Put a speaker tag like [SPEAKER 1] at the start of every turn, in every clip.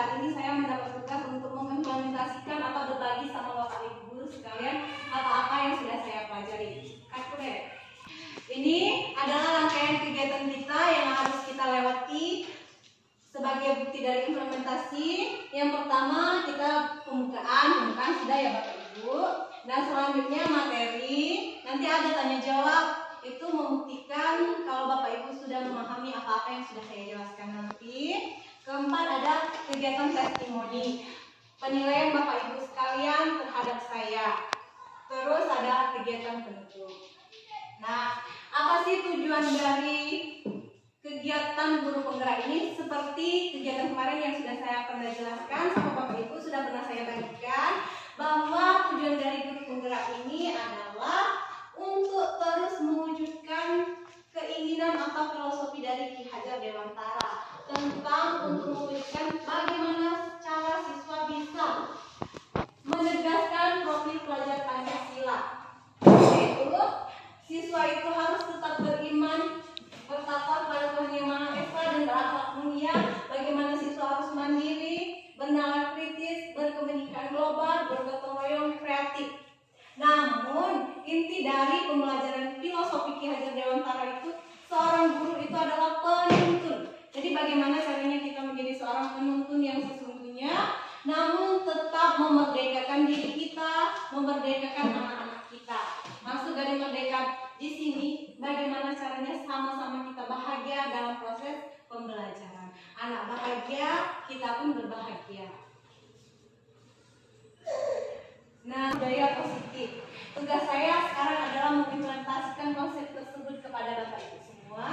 [SPEAKER 1] saat ini saya mendapat tugas untuk mengimplementasikan atau berbagi sama Bapak Ibu guru sekalian apa-apa yang sudah saya pelajari. Ini adalah rangkaian kegiatan kita yang harus kita lewati sebagai bukti dari implementasi. Yang pertama kita pembukaan sudah ya Bapak Ibu. Dan selanjutnya materi, nanti ada tanya jawab. Itu membuktikan kalau Bapak Ibu sudah memahami apa-apa yang sudah saya jelaskan nanti. Keempat ada kegiatan testimoni, penilaian Bapak Ibu sekalian terhadap saya. Terus ada kegiatan penutup. Nah, apa sih tujuan dari kegiatan guru penggerak ini? Seperti kegiatan kemarin yang sudah saya pernah jelaskan sama Bapak Ibu, sudah pernah saya bagikan bahwa tujuan dari guru penggerak ini adalah untuk terus mewujudkan keinginan atau filosofi dari Ki Hajar Dewantara tentang untuk mewujudkan bagaimana cara siswa bisa menegaskan profil pelajar Pancasila, yaitu siswa itu harus tetap beriman, bertakwa kepada Tuhan Yang Maha Esa dan berakhlak mulia. Bagaimana siswa harus mandiri, bernalar kritis, berkomunikasi global, bergotong royong, kreatif. Namun inti dari pembelajaran filosofi Ki Hajar Dewantara itu, seorang guru itu adalah penuntun. Jadi bagaimana caranya kita menjadi seorang penuntun yang sesungguhnya, namun tetap memerdekakan diri kita, memerdekakan anak-anak kita. Maksud dari merdeka di sini, bagaimana caranya sama-sama kita bahagia dalam proses pembelajaran. Anak bahagia, kita pun berbahagia. Nah, budaya positif. Tugas saya sekarang adalah mengimplementasikan konsep tersebut kepada Bapak Ibu semua.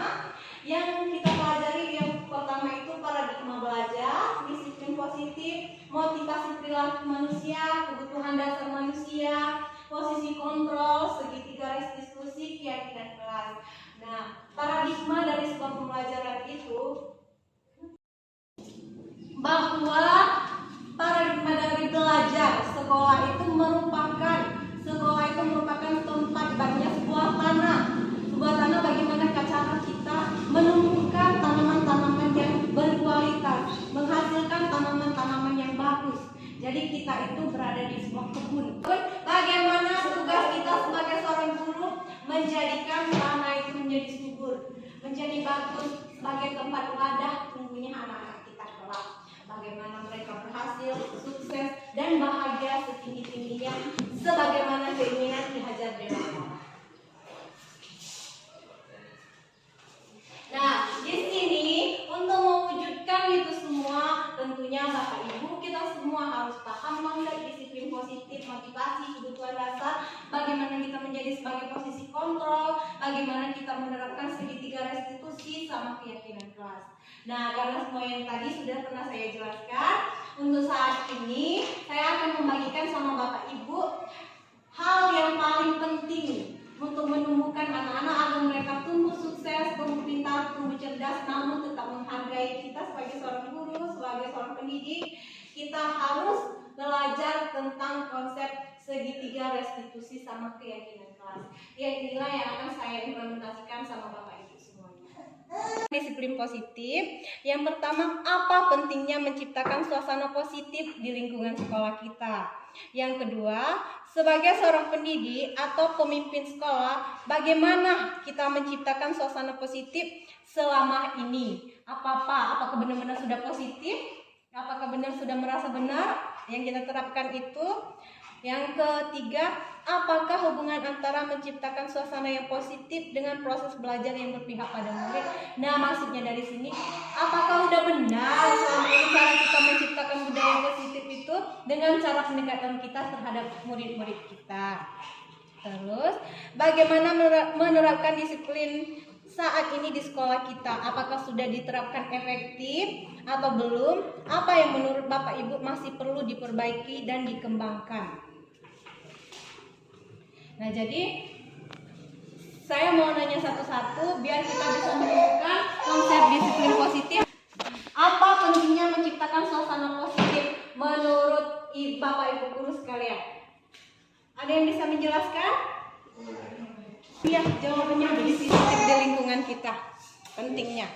[SPEAKER 1] Yang kita pelajari yang pertama itu paradigma belajar, disiplin positif, motivasi perilaku manusia, kebutuhan dasar manusia, posisi kontrol, segitiga garis diskusi, keyakinan kelas. Nah, paradigma dari sebuah pembelajaran itu bahwa paradigma dari belajar sekolah itu merupakan tempat baginya sebuah tanah bagaimana cara kita menumbuhkan tanaman-tanaman yang berkualitas, menghasilkan tanaman-tanaman yang bagus. Jadi kita itu berada di sebuah kebun. Bagaimana tugas kita sebagai seorang guru menjadikan tanah itu menjadi subur, menjadi bagus sebagai tempat wadah tumbuhnya anak-anak kita kelak. Bagaimana mereka berhasil, sukses, dan bahagia setinggi-tingginya sebagaimana keinginan Ki Hajar Dewantara. Nah, di sini untuk mewujudkan itu semua, tentunya Bapak Ibu kita semua harus paham konsep disiplin positif, motivasi, kebutuhan dasar, bagaimana kita menjadi sebagai posisi kontrol, bagaimana kita menerapkan segitiga restitusi sama keyakinan kelas. Nah, karena semua yang tadi sudah pernah saya jelaskan, untuk saat ini saya akan membagikan sama Bapak Ibu hal yang paling penting untuk menumbuhkan anak-anak agar mereka tumbuh sukses, tumbuh pintar, tumbuh cerdas, namun tetap menghargai kita sebagai seorang guru, sebagai seorang pendidik. Kita harus belajar tentang konsep segitiga restitusi sama keyakinan kelas. Yang inilah yang akan saya implementasikan sama Bapak Ibu semuanya. Disiplin positif. Yang pertama, apa pentingnya menciptakan suasana positif di lingkungan sekolah kita. Yang kedua, sebagai seorang pendidik atau pemimpin sekolah, bagaimana kita menciptakan suasana positif selama ini? Apakah benar-benar sudah positif? Apakah benar sudah merasa benar yang kita terapkan itu? Yang ketiga, apakah hubungan antara menciptakan suasana yang positif dengan proses belajar yang berpihak pada murid? Nah, maksudnya dari sini, apakah udah benar selama ini cara kita menciptakan budaya positif itu dengan cara pendekatan kita terhadap murid-murid kita? Terus, bagaimana menerapkan disiplin saat ini di sekolah kita? Apakah sudah diterapkan efektif atau belum? Apa yang menurut Bapak Ibu masih perlu diperbaiki dan dikembangkan? Nah, jadi saya mau nanya satu-satu biar kita bisa menemukan konsep disiplin positif. Apa pentingnya menciptakan suasana positif menurut Bapak Ibu guru sekalian? Ada yang bisa menjelaskan? Iya, jawabannya disiplin di lingkungan kita. Pentingnya.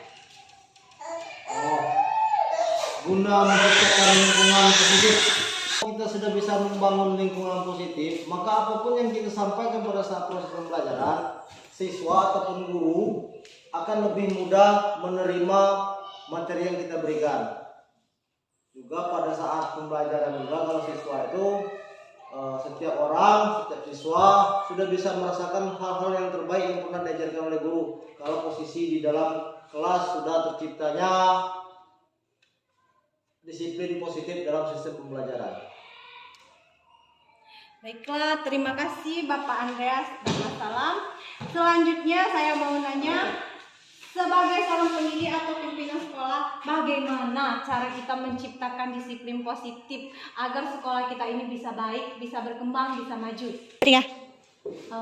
[SPEAKER 2] guna menciptakan lingkungan positif. Kita sudah bisa membangun lingkungan positif, maka apapun yang kita sampaikan pada saat proses pembelajaran, siswa ataupun guru akan lebih mudah menerima materi yang kita berikan. Juga pada saat pembelajaran juga, kalau siswa itu setiap siswa sudah bisa merasakan hal-hal yang terbaik yang pernah diajarkan oleh guru. Kalau posisi di dalam kelas sudah terciptanya disiplin positif dalam sistem pembelajaran.
[SPEAKER 1] Baiklah, terima kasih Bapak Andreas dan Mas Salam. Selanjutnya saya mau nanya, sebagai seorang pendidik atau pimpinan sekolah, bagaimana cara kita menciptakan disiplin positif agar sekolah kita ini bisa baik, bisa berkembang, bisa maju? Ya.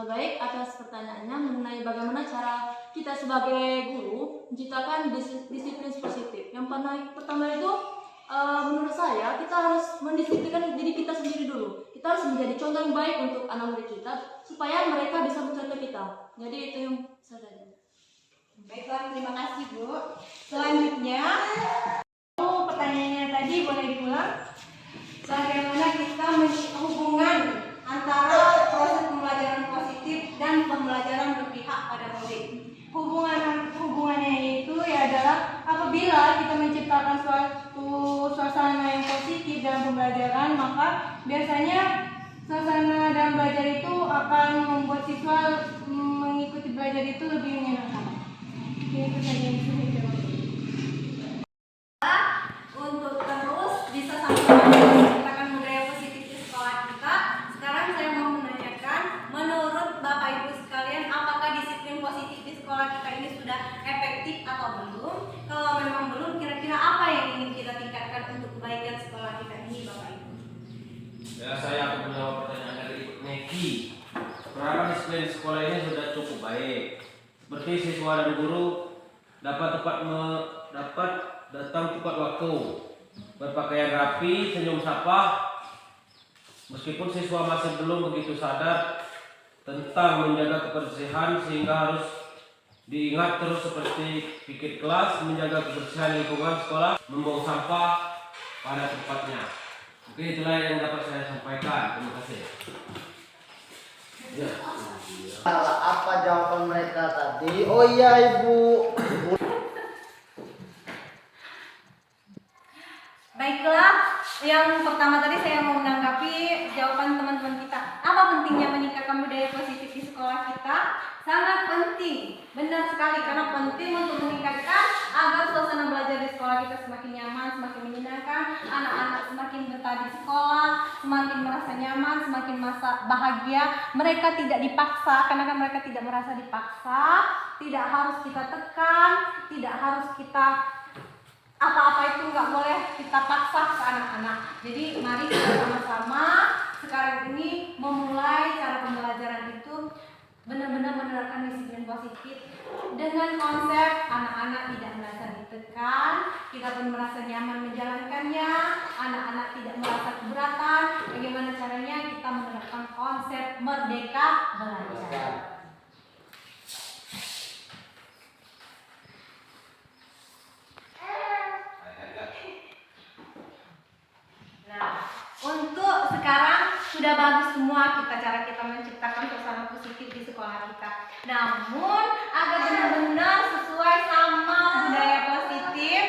[SPEAKER 3] Baik, atas pertanyaannya mengenai bagaimana cara kita sebagai guru menciptakan disiplin positif. Yang pertama itu menurut saya kita harus mendisiplinkan diri kita sendiri dulu. Kita harus menjadi contoh yang baik untuk anak murid kita supaya mereka bisa mencontoh kita. Jadi itu yang saya tanya.
[SPEAKER 1] Baiklah, terima kasih Bu. Selanjutnya, pertanyaannya tadi boleh diulang. Bagaimana kita hubungan antara proses pembelajaran positif dan pembelajaran berpihak pada murid? Hubungannya itu ya adalah apabila kita menciptakan suatu suasana yang positif dalam pembelajaran, maka biasanya suasana dalam belajar itu akan membuat siswa mengikuti belajar itu lebih menyenangkan. Itu saja yang bisa saya jawab.
[SPEAKER 4] Untuk terus bisa sama-sama menciptakan budaya positif di sekolah kita, sekarang saya mau menanyakan, menurut Bapak Ibu sekalian, apakah disiplin positif di sekolah kita ini sudah efektif atau belum? Kalau memang belum, kira-kira apa yang ingin kita tingkatkan untuk kebaikan sekolah kita ini, Bapak Ibu?
[SPEAKER 5] Ya, saya akan menjawab pertanyaan dari Neki. Penerapan disiplin sekolah ini sudah cukup baik. Seperti siswa dan guru dapat datang tepat waktu, berpakaian rapi, senyum sapa. Meskipun siswa masih belum begitu sadar tentang menjaga kebersihan, sehingga harus diingat terus seperti pikir kelas, menjaga kebersihan lingkungan sekolah, membuang sampah pada tempatnya. Oke, itulah yang dapat saya sampaikan. Terima kasih. Ya.
[SPEAKER 2] Apa jawaban mereka tadi? Oh iya Ibu.
[SPEAKER 4] Baiklah, yang pertama tadi saya mau menanggapi jawaban teman-teman kita. Apa pentingnya meningkatkan budaya positif di sekolah kita? Sangat penting, benar sekali, karena penting untuk meningkatkan agar suasana belajar di sekolah kita semakin nyaman, semakin menyenangkan, anak-anak semakin betah di sekolah, semakin merasa nyaman, semakin merasa bahagia. Mereka tidak dipaksa, karena kan mereka tidak merasa dipaksa, tidak harus kita tekan, tidak harus kita apa-apa itu nggak boleh kita paksa ke anak-anak. Jadi mari kita sama-sama sekarang ini memulai cara pembelajaran itu benar-benar menerapkan disiplin positif dengan konsep anak-anak tidak merasa ditekan, kita pun merasa nyaman menjalankannya, anak-anak tidak merasa keberatan. Bagaimana caranya kita menerapkan konsep merdeka belajar. Untuk sekarang sudah bagus semua cara kita menciptakan suasana positif di sekolah kita. Namun agar benar-benar sesuai sama budaya positif,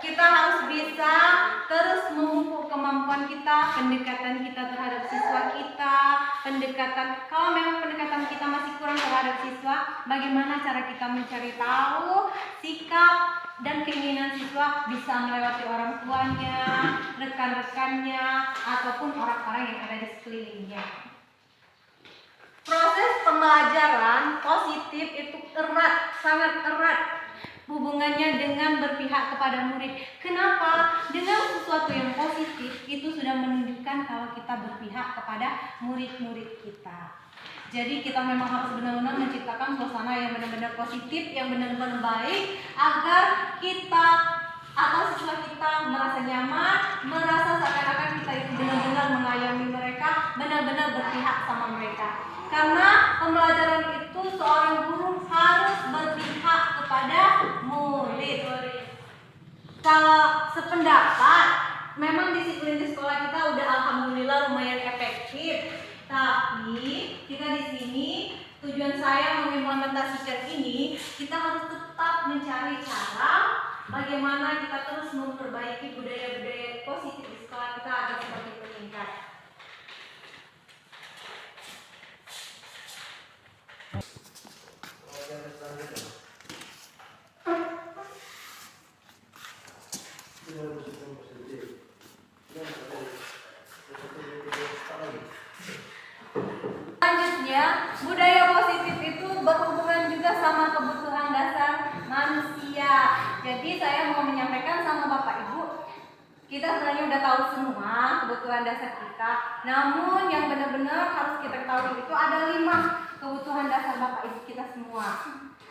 [SPEAKER 4] kita harus bisa terus memupuk kemampuan kita, pendekatan kita terhadap siswa kita, kalau memang pendekatan kita masih kurang terhadap siswa, bagaimana cara kita mencari tahu sikap dan keinginan siswa bisa melewati orang tuanya, rekan-rekannya, ataupun orang-orang yang ada di sekelilingnya. Proses pembelajaran positif itu erat, sangat erat hubungannya dengan berpihak kepada murid. Kenapa? Dengan sesuatu yang positif itu sudah menunjukkan kalau kita berpihak kepada murid-murid kita. Jadi kita memang harus benar-benar menciptakan suasana yang benar-benar positif, yang benar-benar baik, agar kita atau siswa kita merasa nyaman, merasa seakan-akan kita itu benar-benar mengayomi mereka, benar-benar berpihak sama mereka. Karena pembelajaran itu seorang guru harus berpihak kepada murid. sependapat, memang disiplin di sekolah kita udah alhamdulillah lumayan efektif. Tapi kita di sini tujuan saya mengimplementasikan ini, kita harus tetap mencari cara bagaimana kita terus memperbaiki budaya-budaya positif di sekolah kita agar semakin meningkat. Selanjutnya, budaya positif itu berhubungan juga sama kebutuhan dasar manusia. Jadi saya mau menyampaikan sama Bapak Ibu, kita sebenarnya udah tahu semua kebutuhan dasar kita. Namun yang benar-benar harus kita ketahui itu ada 5 kebutuhan dasar Bapak Ibu kita semua.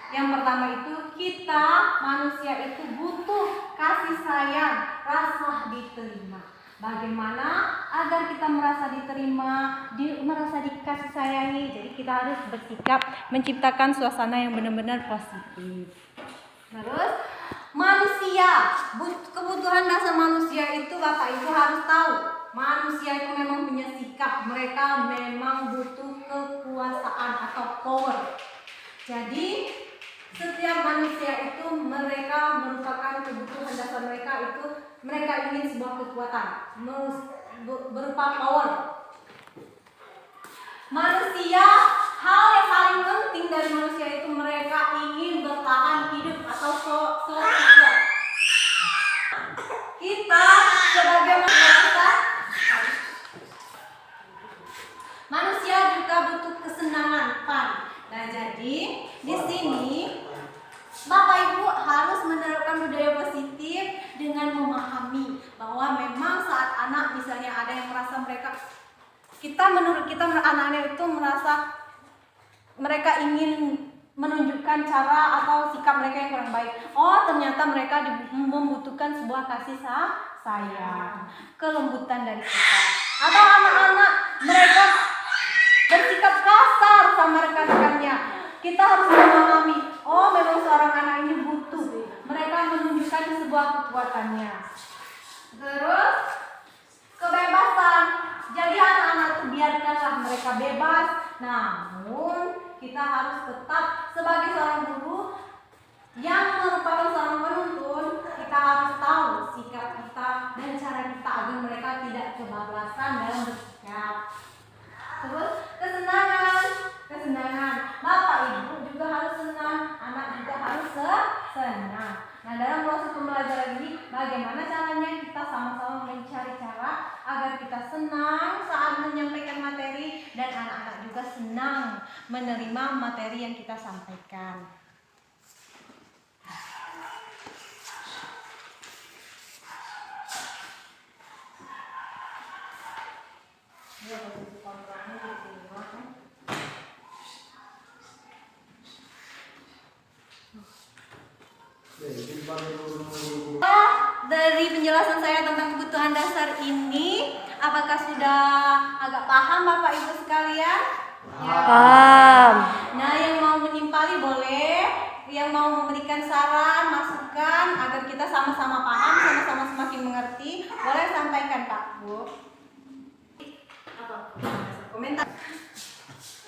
[SPEAKER 4] Yang pertama itu kita manusia itu butuh kasih sayang, rasa diterima. Bagaimana agar kita merasa diterima, merasa dikasih sayangi? Jadi kita harus bersikap menciptakan suasana yang benar-benar positif. Terus manusia, kebutuhan dasar manusia itu Bapak Ibu harus tahu. Manusia itu memang punya sikap, mereka memang butuh kekuasaan atau power. Jadi setiap manusia itu mereka merupakan kebutuhan dasar mereka itu mereka ingin sebuah kekuatan berupa power. Manusia, hal yang paling penting dari manusia itu mereka ingin bertahan hidup atau survival. Kita sebagai manusia juga butuh kesenangan, fun. Nah, jadi di sini Bapak Ibu harus menerapkan budaya positif dengan memahami bahwa memang saat anak misalnya ada yang merasa menurut kita anak-anak itu merasa mereka ingin menunjukkan cara atau sikap mereka yang kurang baik. Oh, ternyata mereka membutuhkan sebuah kasih sayang, kelembutan dari kita. Atau anak-anak mereka bersikap kasar sama rekan-rekannya. Kita harus memahami, oh memang seorang anak ini butuh mereka menunjukkan sebuah kekuatannya. Terus kebebasan. Jadi anak-anak itu biarkanlah mereka bebas. Namun kita harus tetap sebagai seorang guru yang merupakan seorang penuntun, kita harus tahu sikap kita dan cara kita agar mereka tidak kebablasan dalam bersikap. Terus kesenangan. Bapak Ibu juga harus senang, anak juga harus senang. Nah, dalam proses pembelajaran ini bagaimana caranya kita sama-sama mencari cara agar kita senang saat menyampaikan materi dan anak-anak juga senang menerima materi yang kita sampaikan. Dari penjelasan saya tentang kebutuhan dasar ini, apakah sudah agak paham Bapak Ibu sekalian?
[SPEAKER 3] Paham.
[SPEAKER 4] Nah, yang mau menimpali boleh, yang mau memberikan saran, masukan agar kita sama-sama paham, sama-sama semakin mengerti, boleh sampaikan Pak Bu. Komentar.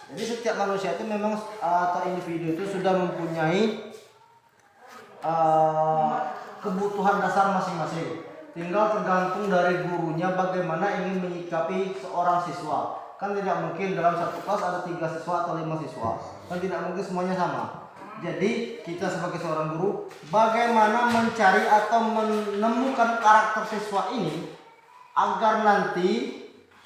[SPEAKER 2] Jadi setiap manusia itu memang atau individu itu sudah mempunyai kebutuhan dasar masing-masing. Tinggal tergantung dari gurunya bagaimana ingin menyikapi seorang siswa. Kan tidak mungkin dalam satu kelas ada 3 siswa atau 5 siswa. Kan tidak mungkin semuanya sama. Jadi kita sebagai seorang guru bagaimana mencari atau menemukan karakter siswa ini agar nanti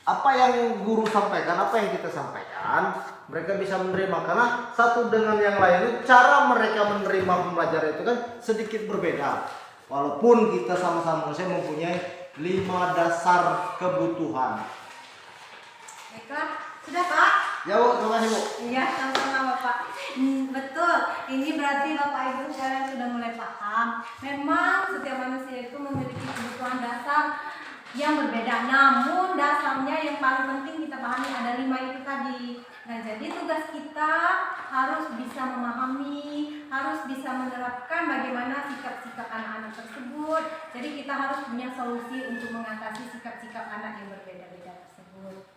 [SPEAKER 2] apa yang guru sampaikan, apa yang kita sampaikan, mereka bisa menerima. Karena satu dengan yang lain, cara mereka menerima pembelajaran itu kan sedikit berbeda. Walaupun kita sama-sama manusia mempunyai 5 dasar kebutuhan.
[SPEAKER 4] Baiklah, sudah Pak?
[SPEAKER 2] Ya Bu, terima kasih Bu.
[SPEAKER 4] Iya, sama-sama Bapak. Betul, ini berarti Bapak Ibu sekalian sudah mulai paham. Memang setiap manusia itu memiliki kebutuhan dasar yang berbeda. Namun dasarnya yang paling penting kita pahami ada 5 itu tadi. Nah, jadi tugas kita harus bisa memahami, harus bisa menerapkan bagaimana sikap-sikap anak-anak tersebut. Jadi kita harus punya solusi untuk mengatasi sikap-sikap anak yang berbeda-beda tersebut.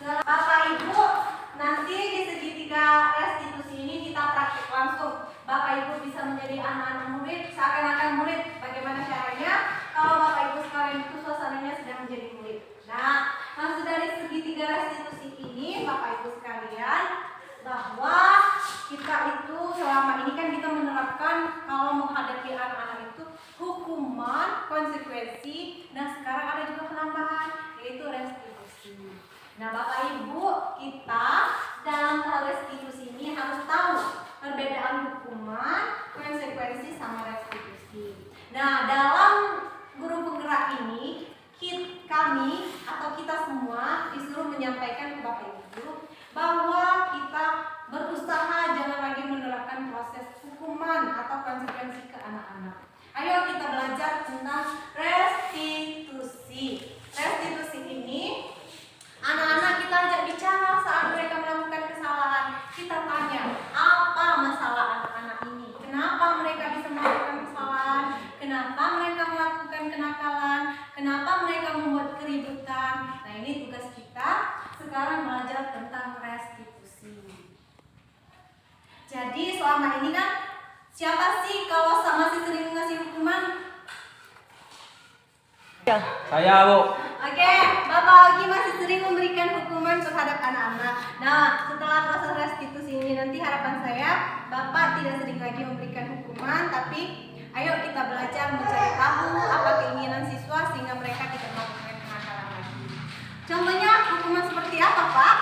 [SPEAKER 4] Bapak Ibu, nanti di segitiga restitusi ini kita praktik langsung. Bapak Ibu bisa menjadi anak-anak murid, seakan-akan murid. Bagaimana caranya? Kalau Bapak Ibu sekalian itu suasananya sedang menjadi murid. Nah, maksud dari segitiga restitusi ini, Bapak Ibu sekalian, bahwa kita itu selama ini kan kita menerapkan kalau menghadapi anak-anak itu hukuman, konsekuensi. Nah, sekarang ada juga penambahan, yaitu restitusi. Nah, Bapak Ibu, kita dalam hal restitusi ini harus tahu perbedaan hukuman, konsekuensi, sama restitusi. Nah, dalam guru penggerak ini, kami atau kita semua disuruh menyampaikan ke Bapak Ibu bahwa kita berusaha jangan lagi menerapkan proses hukuman atau konsekuensi ke anak-anak. Ayo kita belajar tentang restitusi. Restitusi ini anak-anak kita ajak bicara saat mereka melakukan kesalahan. Kita tanya, apa masalah anak-anak ini? Kenapa mereka bisa melakukan kesalahan? Kenapa mereka melakukan kenakalan? Kenapa mereka membuat keributan? Nah, ini tugas kita sekarang belajar tentang restitusi. Jadi selama ini kan siapa sih kalau masih sering ngasih hukuman?
[SPEAKER 5] Saya, Bu.
[SPEAKER 4] Oke, Bapak Ogi masih sering memberikan hukuman terhadap anak-anak. Nah, setelah proses restitusi ini nanti harapan saya Bapak tidak sering lagi memberikan hukuman, tapi ayo kita belajar mencari tahu apa keinginan siswa sehingga mereka tidak melakukan kenakalan lagi. Contohnya hukuman seperti apa, Pak?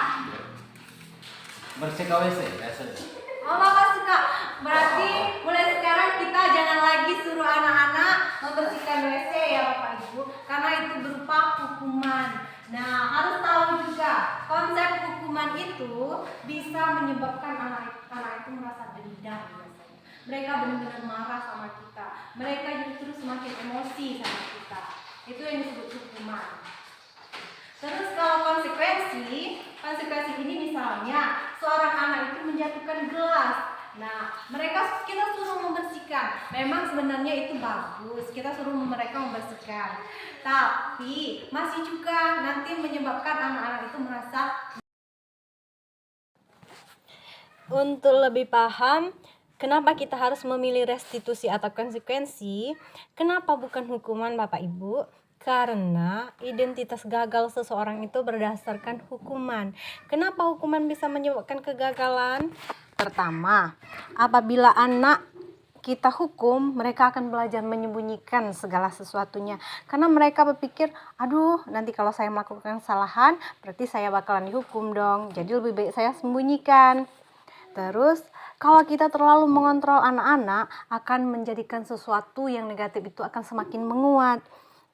[SPEAKER 5] Bersih WC, biasanya.
[SPEAKER 4] Oh, Bapak suka. Berarti mulai sekarang kita jangan lagi suruh anak-anak membersihkan WC ya Bapak Ibu, karena itu berupa hukuman. Nah, harus tahu juga konsep hukuman itu bisa menyebabkan anak itu merasa dendam biasanya. Mereka benar-benar marah sama kita. Mereka justru semakin emosi sama kita. Itu yang disebut hukuman. Terus kalau konsekuensi ini misalnya seorang anak itu menjatuhkan gelas. Nah, kita suruh membersihkan. Memang sebenarnya itu bagus, kita suruh mereka membersihkan. Tapi masih juga nanti menyebabkan anak-anak itu merasa.
[SPEAKER 6] Untuk lebih paham kenapa kita harus memilih restitusi atau konsekuensi, kenapa bukan hukuman Bapak Ibu? Karena identitas gagal seseorang itu berdasarkan hukuman. Kenapa hukuman bisa menyebabkan kegagalan? Pertama, apabila anak kita hukum, mereka akan belajar menyembunyikan segala sesuatunya. Karena mereka berpikir, aduh nanti kalau saya melakukan kesalahan, berarti saya bakalan dihukum dong. Jadi lebih baik saya sembunyikan. Terus, kalau kita terlalu mengontrol anak-anak, akan menjadikan sesuatu yang negatif itu akan semakin menguat.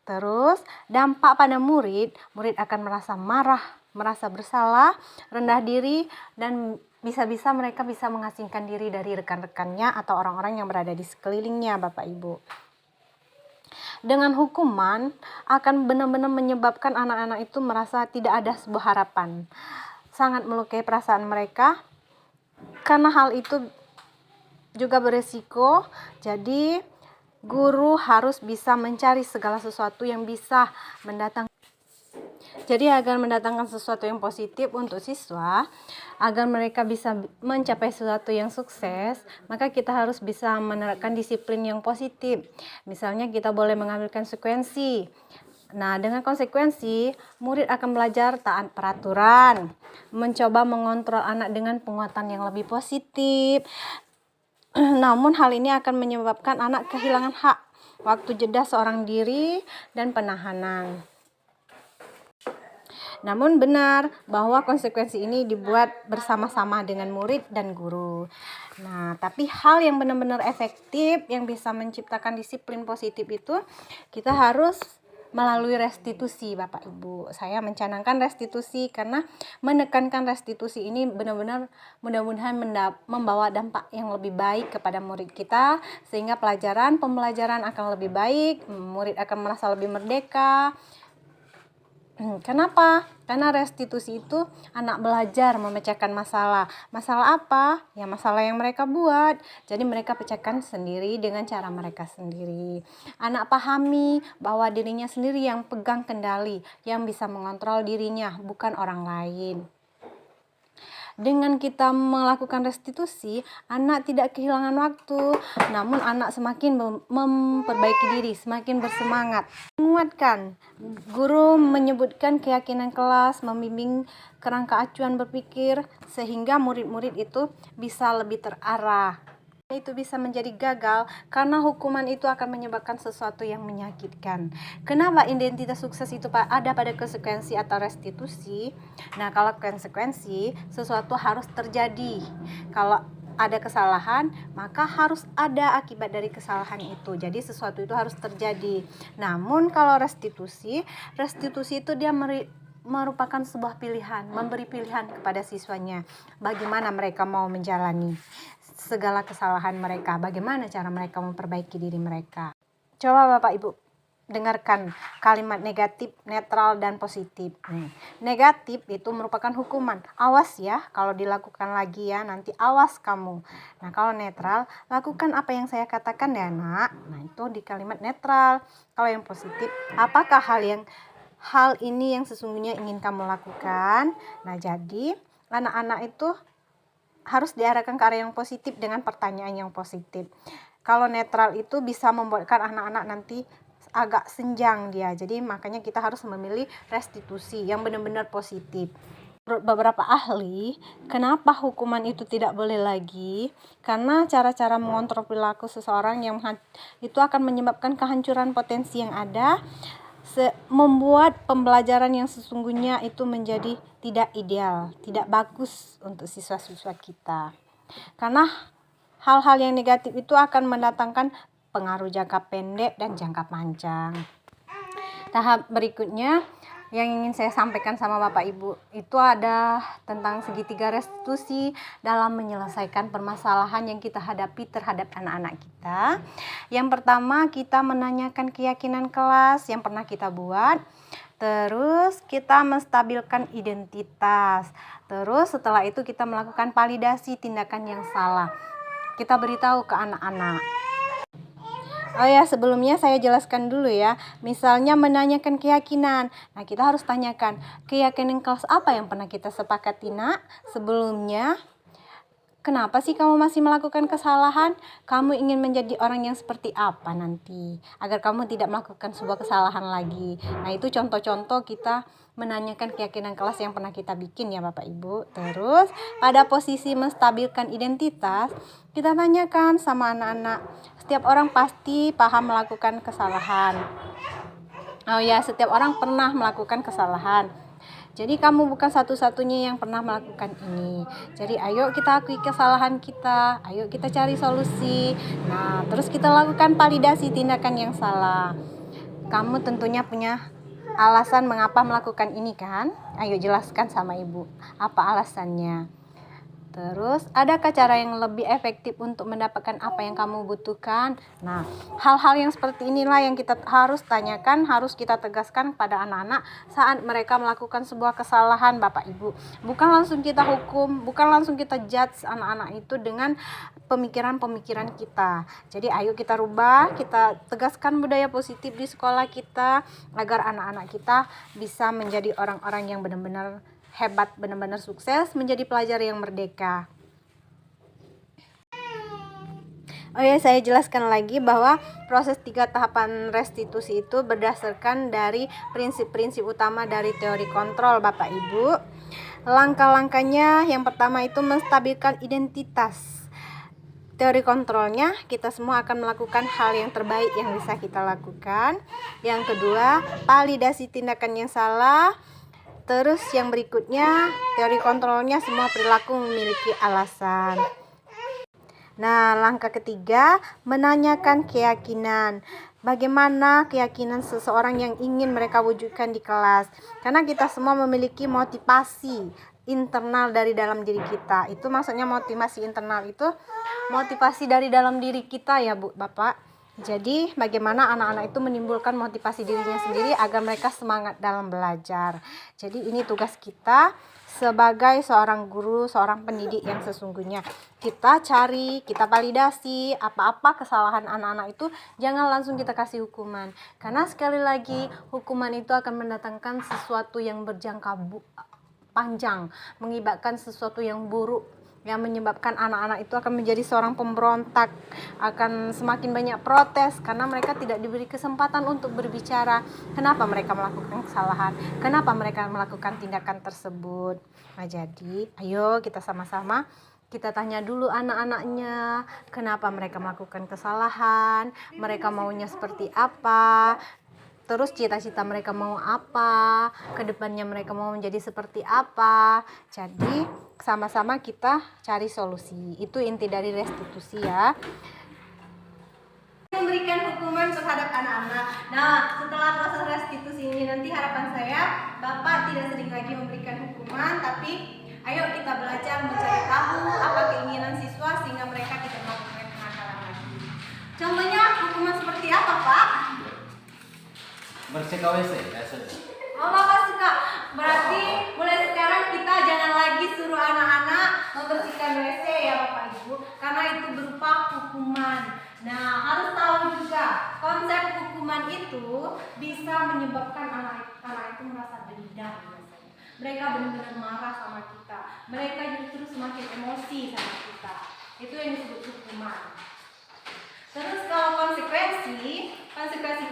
[SPEAKER 6] Terus, dampak pada murid akan merasa marah, merasa bersalah, rendah diri, dan bisa-bisa mereka bisa mengasingkan diri dari rekan-rekannya atau orang-orang yang berada di sekelilingnya, Bapak Ibu. Dengan hukuman akan benar-benar menyebabkan anak-anak itu merasa tidak ada sebuah harapan. Sangat melukai perasaan mereka, karena hal itu juga beresiko. Jadi guru harus bisa mencari segala sesuatu yang bisa mendatangkan. Jadi agar mendatangkan sesuatu yang positif untuk siswa, agar mereka bisa mencapai sesuatu yang sukses, maka kita harus bisa menerapkan disiplin yang positif. Misalnya kita boleh mengambil konsekuensi. Nah, dengan konsekuensi, murid akan belajar taat peraturan, mencoba mengontrol anak dengan penguatan yang lebih positif. Namun hal ini akan menyebabkan anak kehilangan hak, waktu jeda seorang diri, dan penahanan. Namun benar bahwa konsekuensi ini dibuat bersama-sama dengan murid dan guru. Nah, tapi hal yang benar-benar efektif yang bisa menciptakan disiplin positif itu kita harus melalui restitusi, Bapak Ibu. Saya mencanangkan restitusi karena menekankan restitusi ini benar-benar mudah-mudahan membawa dampak yang lebih baik kepada murid kita, sehingga pembelajaran akan lebih baik, murid akan merasa lebih merdeka. Kenapa? Karena restitusi itu anak belajar memecahkan masalah. Masalah apa? Ya masalah yang mereka buat. Jadi mereka pecahkan sendiri dengan cara mereka sendiri. Anak pahami bahwa dirinya sendiri yang pegang kendali, yang bisa mengontrol dirinya, bukan orang lain. Dengan kita melakukan restitusi, anak tidak kehilangan waktu, namun anak semakin memperbaiki diri, semakin bersemangat. Menguatkan, guru menyebutkan keyakinan kelas, membimbing kerangka acuan berpikir, sehingga murid-murid itu bisa lebih terarah. Itu bisa menjadi gagal karena hukuman itu akan menyebabkan sesuatu yang menyakitkan. Kenapa identitas sukses itu ada pada konsekuensi atau restitusi? Nah, kalau konsekuensi, sesuatu harus terjadi. Kalau ada kesalahan, maka harus ada akibat dari kesalahan itu. Jadi sesuatu itu harus terjadi. Namun kalau restitusi itu dia merupakan sebuah pilihan, memberi pilihan kepada siswanya bagaimana mereka mau menjalani segala kesalahan mereka, bagaimana cara mereka memperbaiki diri mereka. Coba Bapak Ibu dengarkan kalimat negatif, netral, dan positif. Negatif itu merupakan hukuman. Awas ya kalau dilakukan lagi ya, nanti awas kamu. Nah, kalau netral, lakukan apa yang saya katakan ya nak. Nah, itu di kalimat netral. Kalau yang positif, apakah hal ini yang sesungguhnya ingin kamu lakukan? Nah, jadi anak-anak itu harus diarahkan ke arah yang positif dengan pertanyaan yang positif. Kalau netral itu bisa membuatkan anak-anak nanti agak senjang dia. Jadi makanya kita harus memilih restitusi yang benar-benar positif. Menurut beberapa ahli, kenapa hukuman itu tidak boleh lagi? Karena cara-cara mengontrol perilaku seseorang yang itu akan menyebabkan kehancuran potensi yang ada, membuat pembelajaran yang sesungguhnya itu menjadi tidak ideal, tidak bagus untuk siswa-siswa kita. Karena hal-hal yang negatif itu akan mendatangkan pengaruh jangka pendek dan jangka panjang. Tahap berikutnya yang ingin saya sampaikan sama Bapak Ibu itu ada tentang segitiga restitusi dalam menyelesaikan permasalahan yang kita hadapi terhadap anak-anak kita. Yang pertama, kita menanyakan keyakinan kelas yang pernah kita buat. Terus kita menstabilkan identitas. Terus setelah itu kita melakukan validasi tindakan yang salah. Kita beritahu ke anak-anak. Oh ya, sebelumnya saya jelaskan dulu ya. Misalnya menanyakan keyakinan. Nah, kita harus tanyakan, keyakinan kelas apa yang pernah kita sepakati nak sebelumnya? Kenapa sih kamu masih melakukan kesalahan? Kamu ingin menjadi orang yang seperti apa nanti? Agar kamu tidak melakukan sebuah kesalahan lagi. Nah, itu contoh-contoh kita menanyakan keyakinan kelas yang pernah kita bikin ya Bapak Ibu. Terus pada posisi menstabilkan identitas, kita tanyakan sama anak-anak. Setiap orang pasti paham melakukan kesalahan. Oh ya, setiap orang pernah melakukan kesalahan. Jadi kamu bukan satu-satunya yang pernah melakukan ini. Jadi ayo kita akui kesalahan kita, ayo kita cari solusi. Nah, terus kita lakukan validasi tindakan yang salah. Kamu tentunya punya alasan mengapa melakukan ini kan? Ayo jelaskan sama ibu, apa alasannya? Terus, adakah cara yang lebih efektif untuk mendapatkan apa yang kamu butuhkan? Nah, hal-hal yang seperti inilah yang kita harus tanyakan, harus kita tegaskan pada anak-anak saat mereka melakukan sebuah kesalahan, Bapak Ibu. Bukan langsung kita hukum, bukan langsung kita judge anak-anak itu dengan pemikiran-pemikiran kita. Jadi, ayo kita rubah, kita tegaskan budaya positif di sekolah kita agar anak-anak kita bisa menjadi orang-orang yang benar-benar hebat, benar-benar sukses, menjadi pelajar yang merdeka. Oh ya, saya jelaskan lagi bahwa proses 3 tahapan restitusi itu berdasarkan dari prinsip-prinsip utama dari teori kontrol Bapak Ibu. Langkah-langkahnya yang pertama itu menstabilkan identitas. Teori kontrolnya, kita semua akan melakukan hal yang terbaik yang bisa kita lakukan. Yang kedua, validasi tindakan yang salah. Terus yang berikutnya, teori kontrolnya semua perilaku memiliki alasan. Nah, langkah ketiga, menanyakan keyakinan. Bagaimana keyakinan seseorang yang ingin mereka wujudkan di kelas? Karena kita semua memiliki motivasi internal dari dalam diri kita. Itu maksudnya motivasi internal itu motivasi dari dalam diri kita ya Bu, Bapak. Jadi bagaimana anak-anak itu menimbulkan motivasi dirinya sendiri agar mereka semangat dalam belajar. Jadi ini tugas kita sebagai seorang guru, seorang pendidik yang sesungguhnya. Kita cari, kita validasi apa-apa kesalahan anak-anak itu, jangan langsung kita kasih hukuman. Karena sekali lagi hukuman itu akan mendatangkan sesuatu yang berjangka panjang, mengibatkan sesuatu yang buruk, yang menyebabkan anak-anak itu akan menjadi seorang pemberontak, akan semakin banyak protes karena mereka tidak diberi kesempatan untuk berbicara kenapa mereka melakukan kesalahan, kenapa mereka melakukan tindakan tersebut. Nah, jadi ayo kita sama-sama kita tanya dulu anak-anaknya kenapa mereka melakukan kesalahan, mereka maunya seperti apa, terus cita-cita mereka mau apa, kedepannya mereka mau menjadi seperti apa. Jadi sama-sama kita cari solusi. Itu inti dari restitusi ya.
[SPEAKER 1] Memberikan hukuman terhadap anak-anak. Nah, setelah proses restitusi ini nanti harapan saya Bapak tidak sering lagi memberikan hukuman, tapi ayo kita belajar mencari tahu apa keinginan siswa sehingga mereka tidak melakukan kenakalan lagi. Contohnya hukuman seperti apa, Pak?
[SPEAKER 5] Bersih WC biasanya.
[SPEAKER 1] Oh, Bapak suka. Berarti mulai sekarang kita jangan lagi suruh anak-anak membersihkan WC ya Bapak Ibu, karena itu berupa hukuman. Nah, harus tahu juga konsep hukuman itu bisa menyebabkan anak itu merasa dendam. Mereka benar-benar marah sama kita. Mereka justru semakin emosi sama kita. Itu yang disebut hukuman. Terus kalau konsekuensi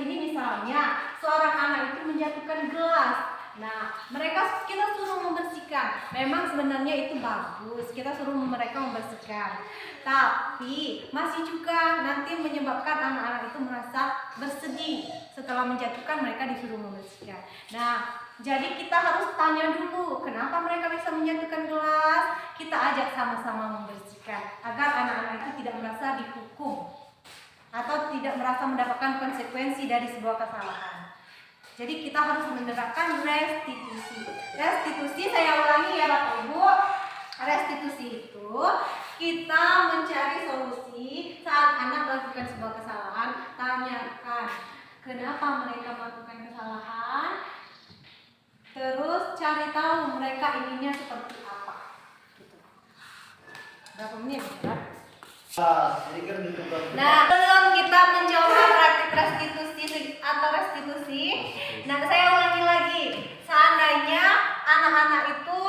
[SPEAKER 1] ini misalnya seorang anak itu menjatuhkan gelas. Nah, kita suruh membersihkan. Memang sebenarnya itu bagus, kita suruh mereka membersihkan. Tapi masih juga nanti menyebabkan anak-anak itu merasa bersedih setelah menjatuhkan mereka disuruh membersihkan. Nah, jadi kita harus tanya dulu kenapa mereka bisa menjatuhkan gelas. Kita ajak sama-sama membersihkan agar anak-anak itu tidak merasa dihukum atau tidak merasa mendapatkan konsekuensi dari sebuah kesalahan. Jadi kita harus menerapkan restitusi. Restitusi, saya ulangi ya Bapak Ibu. Restitusi itu kita mencari solusi saat anak melakukan sebuah kesalahan. Tanyakan kenapa mereka melakukan kesalahan. Terus cari tahu mereka inginnya seperti apa. Gitu. Berapa menit ya? Nah, sebelum kita mencoba praktik restitusi atau restitusi, nah saya ulangi lagi. Seandainya anak-anak itu,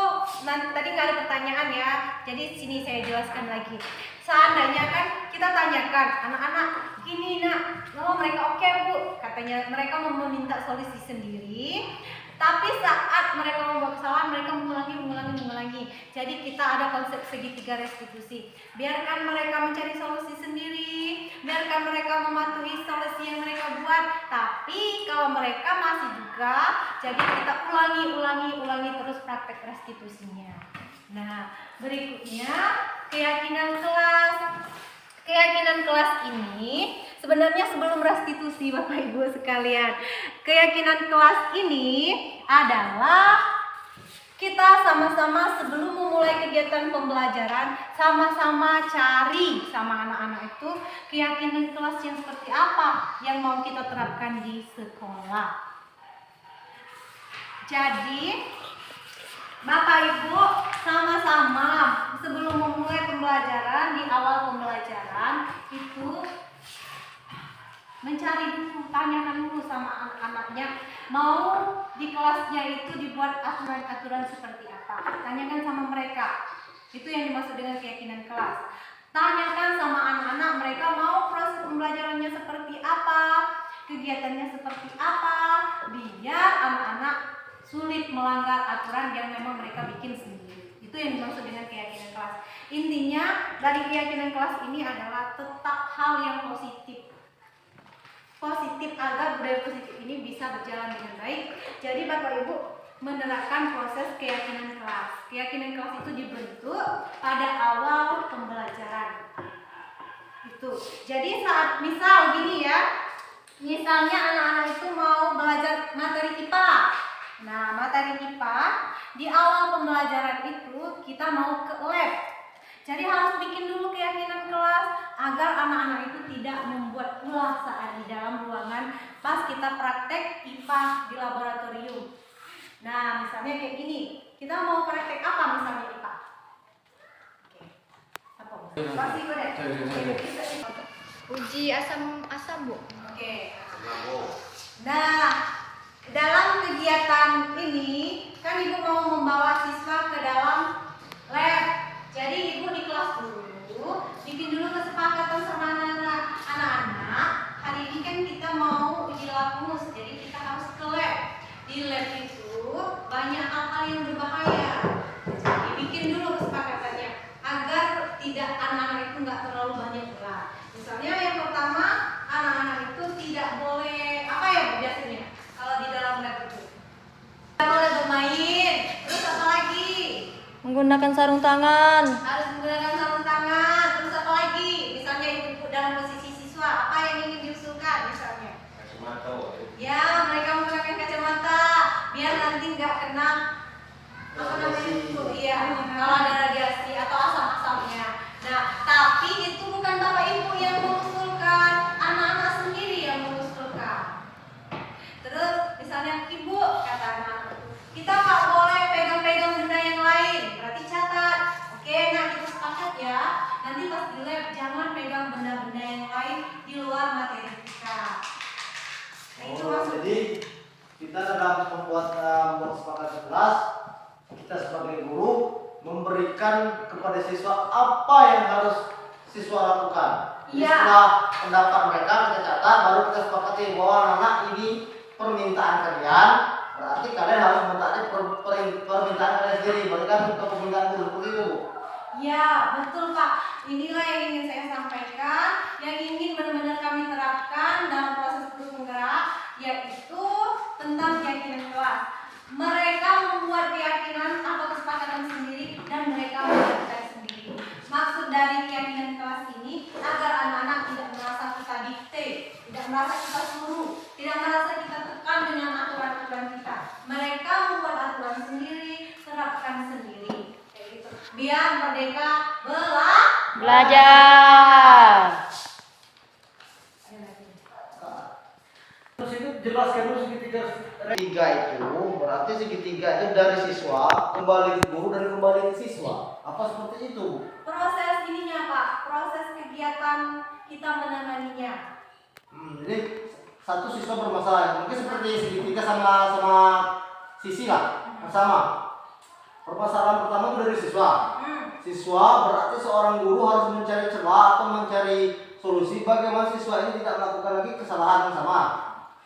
[SPEAKER 1] nanti tadi nggak ada pertanyaan ya, jadi sini saya jelaskan lagi. Seandainya kan kita tanyakan anak-anak ini nak, oh mereka oke Bu, katanya mereka meminta solusi sendiri. Tapi saat mereka membuat kesalahan, mereka mengulangi. Jadi kita ada konsep segitiga restitusi. Biarkan mereka mencari solusi sendiri, biarkan mereka mematuhi solusi yang mereka buat. Tapi kalau mereka masih juga, jadi kita ulangi terus praktek restitusinya. Nah, berikutnya keyakinan kelas. Keyakinan kelas ini sebenarnya sebelum restitusi Bapak Ibu sekalian. Keyakinan kelas ini adalah kita sama-sama sebelum memulai kegiatan pembelajaran sama-sama cari sama anak-anak itu keyakinan kelas yang seperti apa yang mau kita terapkan di sekolah. Jadi Bapak Ibu sama-sama sebelum memulai pembelajaran, di awal pembelajaran itu mencari dulu, tanyakan dulu sama anak-anaknya mau di kelasnya itu dibuat aturan-aturan seperti apa. Tanyakan sama mereka. Itu yang dimaksud dengan keyakinan kelas. Tanyakan sama anak-anak mereka mau proses pembelajarannya seperti apa, kegiatannya seperti apa, biar anak-anak sulit melanggar aturan yang memang mereka bikin sendiri. Itu yang dimaksud dengan keyakinan kelas. Intinya dari keyakinan kelas ini adalah tetap hal yang positif. Positif agar budaya positif ini bisa berjalan dengan baik. Jadi Bapak Ibu menerapkan proses keyakinan kelas. Keyakinan kelas itu dibentuk pada awal pembelajaran. Itu. Jadi saat misal gini ya, misalnya anak-anak itu mau belajar materi IPA. Nah, materi IPA di awal pembelajaran itu kita mau ke lab.
[SPEAKER 4] Jadi harus bikin dulu keyakinan kelas agar anak-anak itu tidak membuat ulah saat di dalam ruangan pas kita praktek IPA di laboratorium. Nah, misalnya kayak gini, kita mau praktek apa misalnya IPA? Oke, apa? Pasti gue deh.
[SPEAKER 6] Uji asam Bu.
[SPEAKER 4] Oke. Nah, dalam kegiatan ini kan ibu mau membawa siswa ke dalam lab. Jadi ibu di kelas dulu bikin dulu kesepakatan sama anak-anak. Hari ini kan kita mau uji lakmus, jadi kita harus ke lab. Di lab itu banyak hal-hal yang berbahaya. Jadi bikin dulu kesepakatannya agar tidak anak-anak itu nggak terlalu banyak gerak. Misalnya yang pertama, anak-anak itu tidak boleh apa ya Bu, biasanya kalau di dalam lab itu tidak boleh bermain. Terus apa lagi?
[SPEAKER 6] Menggunakan sarung tangan.
[SPEAKER 4] Harus menggunakan sarung tangan. Terus apa lagi? Misalnya ibu dalam posisi siswa, apa yang ingin diusulkan misalnya?
[SPEAKER 5] Kacamata.
[SPEAKER 4] Ya, mereka menggunakan kacamata biar nanti nggak kena apa namanya itu, iya, kalau ada radiasi atau asam-asamnya. Nah, tapi itu bukan bapak ibu yang mengusulkan, anak-anak sendiri yang mengusulkan. Terus misalnya ibu kata anak, kita nggak boleh pegang-pegang benda yang lain, berarti catat. Oke, nah kita sepakat ya. Nanti pas di lab jangan pegang benda-benda yang lain di luar materi kita. Nah, itu maksudnya.
[SPEAKER 2] Jadi kita dalam membuat kesepakatan kelas, kita sebagai guru memberikan kepada siswa apa yang harus siswa lakukan.
[SPEAKER 4] Iya.
[SPEAKER 2] Setelah pendapat mereka kita catat, baru kita sepakati bahwa anak ini permintaan kalian, berarti kalian harus mentaati permintaan kalian sendiri, bukan permintaan guru. Seperti itu, Bu.
[SPEAKER 4] Ya, betul Pak. Inilah yang ingin saya sampaikan, yang ingin benar-benar kami terapkan dalam proses terus menggerak, yaitu tentang keyakinan kelas. Mereka membuat keyakinan atau kesepakatan sendiri dan mereka melakukan sendiri. Maksud dari keyakinan kelas ini agar anak-anak tidak merasa kita dikte, tidak merasa kita suruh, tidak merasa kita tekan dengan aturan-aturan kita. Mereka membuat aturan sendiri, terapkan sendiri. Kayak gitu. Biar merdeka
[SPEAKER 6] Belajar.
[SPEAKER 2] Terus itu jelaskan dulu segitiga. Tiga itu berarti segitiga itu dari siswa kembali ke guru dan kembali ke siswa. Apa seperti itu?
[SPEAKER 4] proses ininya Pak, proses kegiatan kita menanganinya.
[SPEAKER 2] Jadi satu siswa bermasalah, mungkin seperti segitiga sama sisi lah, sama. Permasalahan pertama itu dari siswa. Siswa berarti seorang guru harus mencari celah atau mencari solusi bagaimana siswa ini tidak melakukan lagi kesalahan yang sama.